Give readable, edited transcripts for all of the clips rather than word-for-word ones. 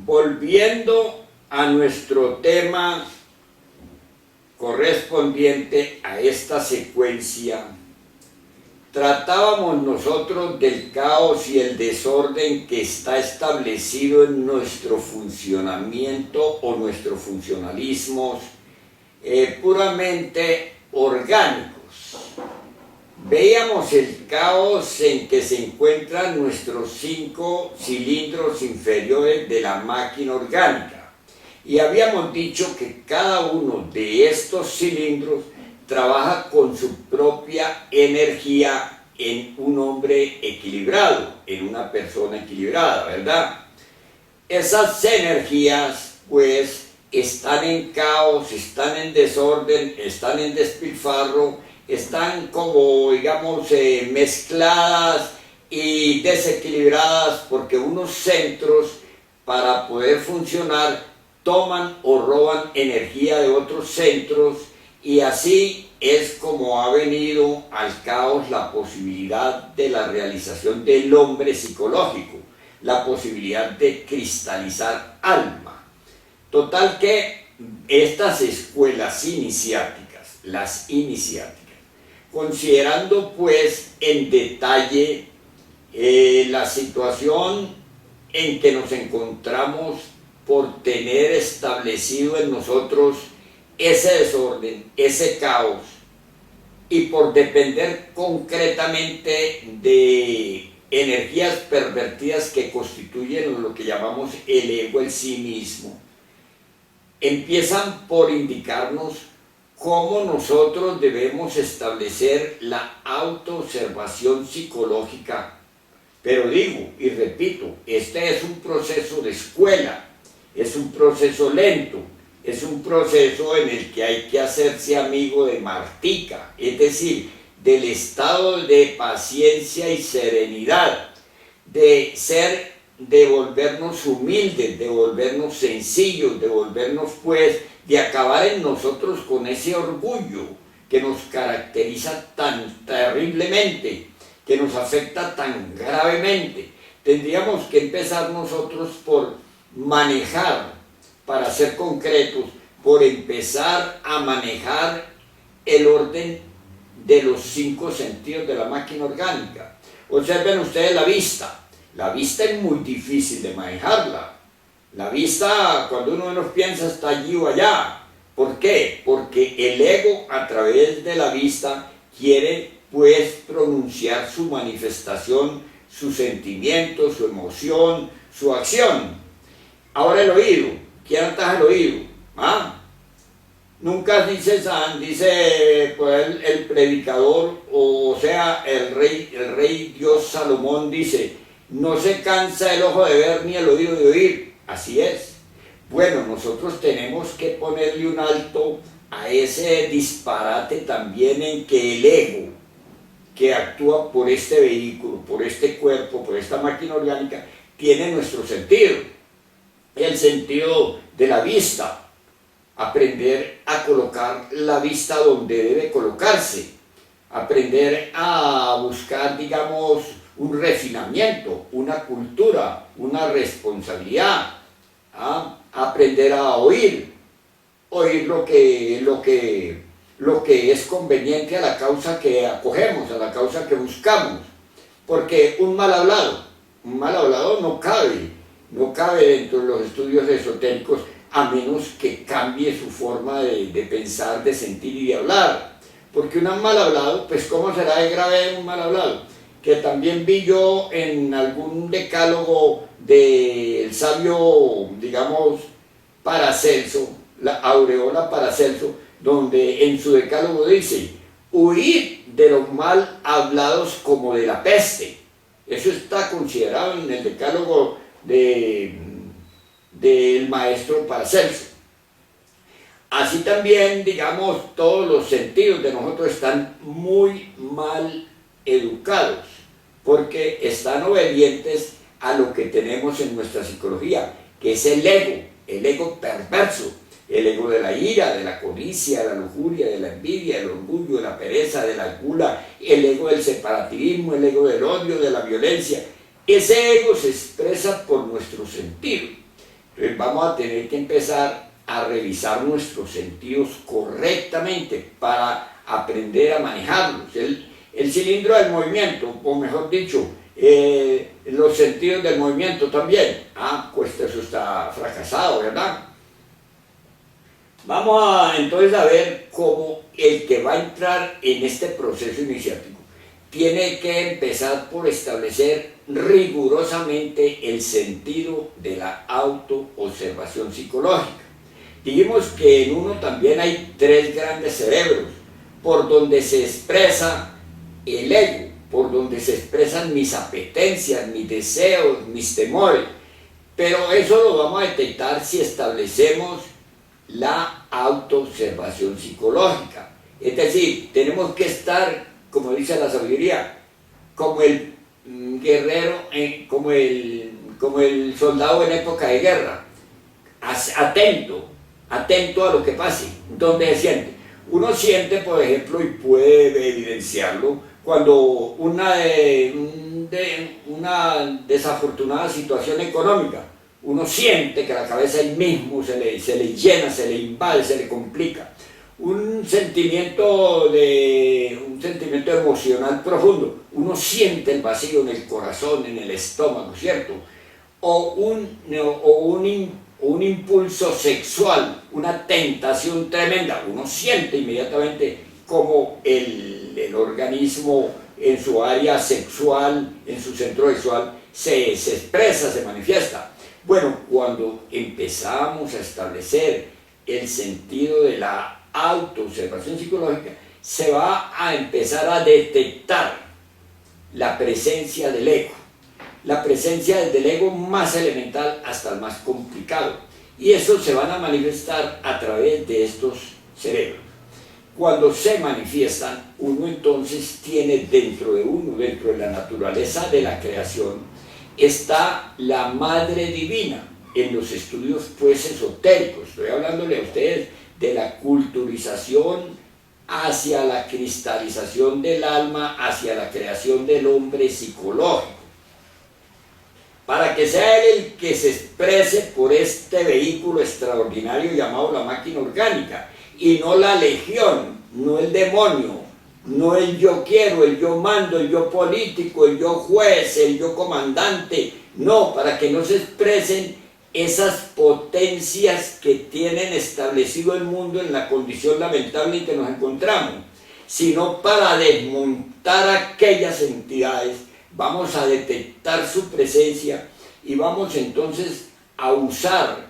Volviendo a nuestro tema correspondiente a esta secuencia, tratábamos nosotros del caos y el desorden que está establecido en nuestro funcionamiento o nuestros funcionalismos puramente orgánicos. Veíamos el caos en que se encuentran nuestros 5 cilindros inferiores de la máquina orgánica. Y habíamos dicho que cada uno de estos cilindros trabaja con su propia energía en un hombre equilibrado, en una persona equilibrada, ¿verdad? Esas energías, pues, están en caos, están en desorden, están en despilfarro, están como, digamos, mezcladas y desequilibradas porque unos centros, para poder funcionar, toman o roban energía de otros centros, y así es como ha venido al caos la posibilidad de la realización del hombre psicológico, la posibilidad de cristalizar alma. Total que estas escuelas iniciáticas, las iniciáticas, considerando pues en detalle la situación en que nos encontramos por tener establecido en nosotros ese desorden, ese caos, y por depender concretamente de energías pervertidas que constituyen lo que llamamos el ego, el sí mismo, empiezan por indicarnos cómo nosotros debemos establecer la autoobservación psicológica. Pero digo y repito, este es un proceso de escuela, es un proceso lento, es un proceso en el que hay que hacerse amigo de Martica, es decir, del estado de paciencia y serenidad, de volvernos humildes, de volvernos sencillos, de volvernos pues, de acabar en nosotros con ese orgullo que nos caracteriza tan terriblemente, que nos afecta tan gravemente. Tendríamos que empezar nosotros por manejar, para ser concretos, por empezar a manejar el orden de los 5 sentidos de la máquina orgánica. Observen ustedes la vista. La vista es muy difícil de manejarla. La vista, cuando uno menos piensa, está allí o allá. ¿Por qué? Porque el ego, a través de la vista, quiere pues pronunciar su manifestación, su sentimiento, su emoción, su acción. Ahora el oído. ¿Quién ataja el oído? ¿Ah? Nunca dice pues, el predicador, o sea, el rey Dios Salomón dice: no se cansa el ojo de ver ni el oído de oír. Así es. Bueno, nosotros tenemos que ponerle un alto a ese disparate también en que el ego, que actúa por este vehículo, por este cuerpo, por esta máquina orgánica, tiene nuestro sentido. El sentido de la vista, aprender a colocar la vista donde debe colocarse, aprender a buscar, digamos, un refinamiento, una cultura, una responsabilidad, ¿ah? Aprender a oír lo que es conveniente a la causa que acogemos, a la causa que buscamos, porque un mal hablado no cabe dentro de los estudios esotéricos, a menos que cambie su forma de pensar, de sentir y de hablar. Porque un mal hablado, pues ¿cómo será de grave un mal hablado? Que también vi yo en algún decálogo del sabio, digamos, Paracelso, la Aureola Paracelso, donde en su decálogo dice: huir de los mal hablados como de la peste. Eso está considerado en el decálogo del maestro Paracelso. Así también, digamos, todos los sentidos de nosotros están muy mal educados, porque están obedientes a lo que tenemos en nuestra psicología, que es el ego perverso, el ego de la ira, de la codicia, de la lujuria, de la envidia, del orgullo, de la pereza, de la gula, el ego del separativismo, el ego del odio, de la violencia. Ese ego se expresa por nuestro sentido. Entonces vamos a tener que empezar a revisar nuestros sentidos correctamente para aprender a manejarlos. El cilindro del movimiento, o mejor dicho, los sentidos del movimiento también. Pues eso está fracasado, ¿verdad? Vamos entonces a ver cómo el que va a entrar en este proceso iniciático tiene que empezar por establecer rigurosamente el sentido de la autoobservación psicológica. Dijimos que en uno también hay 3 grandes cerebros, por donde se expresa el ego, por donde se expresan mis apetencias, mis deseos, mis temores, pero eso lo vamos a detectar si establecemos la autoobservación psicológica. Es decir, tenemos que estar, como dice la sabiduría, como el guerrero, como el soldado en época de guerra, atento a lo que pase, donde se siente. Uno siente, por ejemplo, y puede evidenciarlo, cuando una desafortunada situación económica, uno siente que la cabeza ahí mismo se le llena, se le invade, se le complica. Un sentimiento emocional profundo, uno siente el vacío en el corazón, en el estómago, ¿cierto? O un impulso sexual, una tentación tremenda, uno siente inmediatamente como el organismo en su área sexual, en su centro sexual, se expresa, se manifiesta. Bueno, cuando empezamos a establecer el sentido de la autoobservación psicológica, se va a empezar a detectar la presencia del ego. La presencia desde el ego más elemental hasta el más complicado. Y eso se van a manifestar a través de estos cerebros. Cuando se manifiestan, uno entonces tiene dentro de uno, dentro de la naturaleza de la creación, está la Madre Divina. En los estudios pues esotéricos, estoy hablándole a ustedes de la culturización hacia la cristalización del alma, hacia la creación del hombre psicológico. Para que sea él el que se exprese por este vehículo extraordinario llamado la máquina orgánica, y no la legión, no el demonio, no el yo quiero, el yo mando, el yo político, el yo juez, el yo comandante, no, para que no se expresen esas potencias que tienen establecido el mundo en la condición lamentable en que nos encontramos, sino para desmontar aquellas entidades. Vamos a detectar su presencia y vamos entonces a usar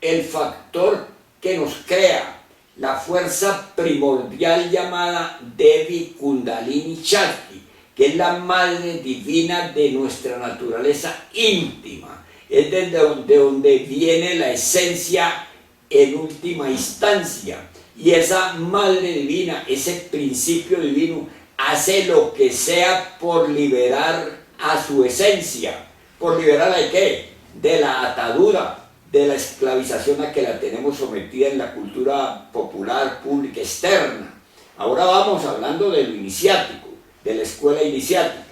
el factor que nos crea, la fuerza primordial llamada Devi Kundalini Shakti, que es la madre divina de nuestra naturaleza íntima. Es de donde viene la esencia en última instancia. Y esa madre divina, ese principio divino, hace lo que sea por liberar a su esencia. ¿Por liberarla de qué? De la atadura, de la esclavización a que la tenemos sometida en la cultura popular, pública, externa. Ahora vamos hablando de lo iniciático, de la escuela iniciática.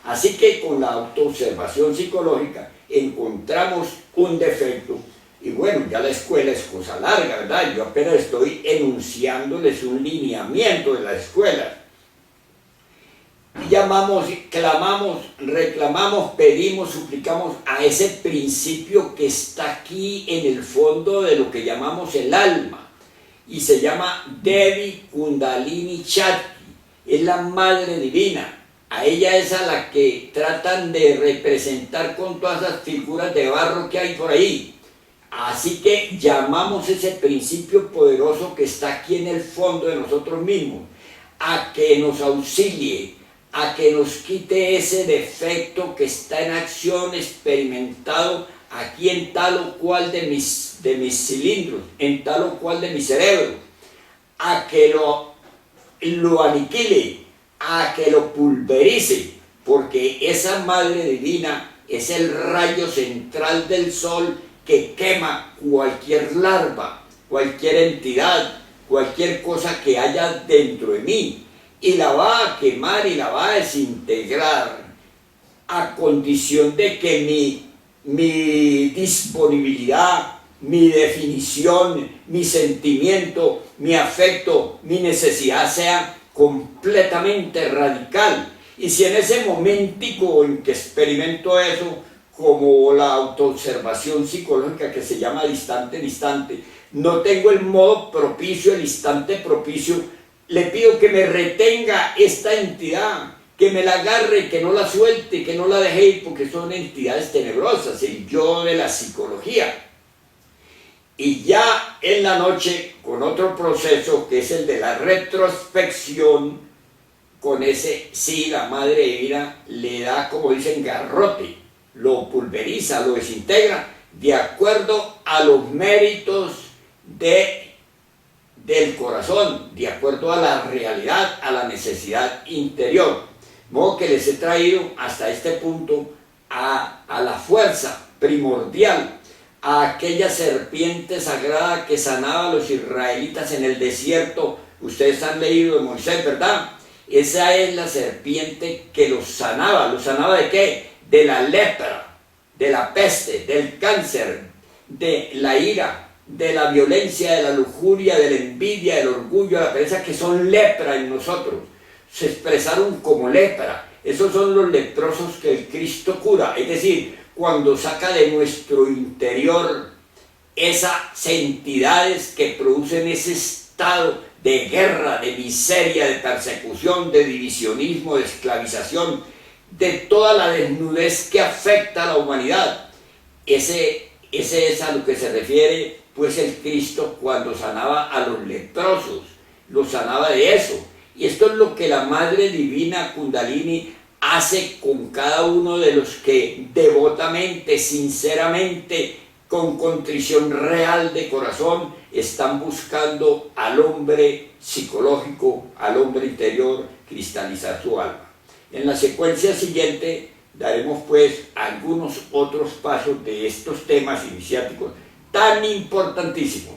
Así que con la autoobservación psicológica encontramos un defecto. Y bueno, ya la escuela es cosa larga, ¿verdad? Yo apenas estoy enunciándoles un lineamiento de la escuela. Y llamamos, clamamos, reclamamos, pedimos, suplicamos a ese principio que está aquí en el fondo de lo que llamamos el alma. Y se llama Devi Kundalini Shakti. Es la Madre Divina. A ella es a la que tratan de representar con todas esas figuras de barro que hay por ahí. Así que llamamos ese principio poderoso que está aquí en el fondo de nosotros mismos a que nos auxilie, a que nos quite ese defecto que está en acción experimentado aquí en tal o cual de mis cilindros, en tal o cual de mi cerebro, a que lo aniquile, a que lo pulverice, porque esa Madre Divina es el rayo central del sol que quema cualquier larva, cualquier entidad, cualquier cosa que haya dentro de mí, y la va a quemar y la va a desintegrar a condición de que mi mi disponibilidad, mi definición, mi sentimiento, mi afecto, mi necesidad sea completamente radical. Y si en ese momentico en que experimento eso, como la autoobservación psicológica que se llama distante, no tengo el modo propicio, el instante propicio, le pido que me retenga esta entidad, que me la agarre, que no la suelte, que no la deje ir, porque son entidades tenebrosas, el yo de la psicología. Y ya en la noche, con otro proceso que es el de la retrospección, con ese sí, la madre divina le da, como dicen, garrote, lo pulveriza, lo desintegra, de acuerdo a los méritos del corazón, de acuerdo a la realidad, a la necesidad interior. De modo que les he traído hasta este punto a la fuerza primordial, a aquella serpiente sagrada que sanaba a los israelitas en el desierto. Ustedes han leído de Moisés, ¿verdad? Esa es la serpiente que los sanaba. ¿Los sanaba de qué? De la lepra, de la peste, del cáncer, de la ira, de la violencia, de la lujuria, de la envidia, del orgullo, de la pereza, que son lepra en nosotros. Se expresaron como lepra. Esos son los leprosos que el Cristo cura. Es decir, cuando saca de nuestro interior esas entidades que producen ese estado de guerra, de miseria, de persecución, de divisionismo, de esclavización, de toda la desnudez que afecta a la humanidad. Ese es a lo que se refiere pues el Cristo cuando sanaba a los leprosos, los sanaba de eso. Y esto es lo que la Madre Divina Kundalini hace con cada uno de los que devotamente, sinceramente, con contrición real de corazón, están buscando al hombre psicológico, al hombre interior, cristalizar su alma. En la secuencia siguiente daremos pues algunos otros pasos de estos temas iniciáticos tan importantísimos.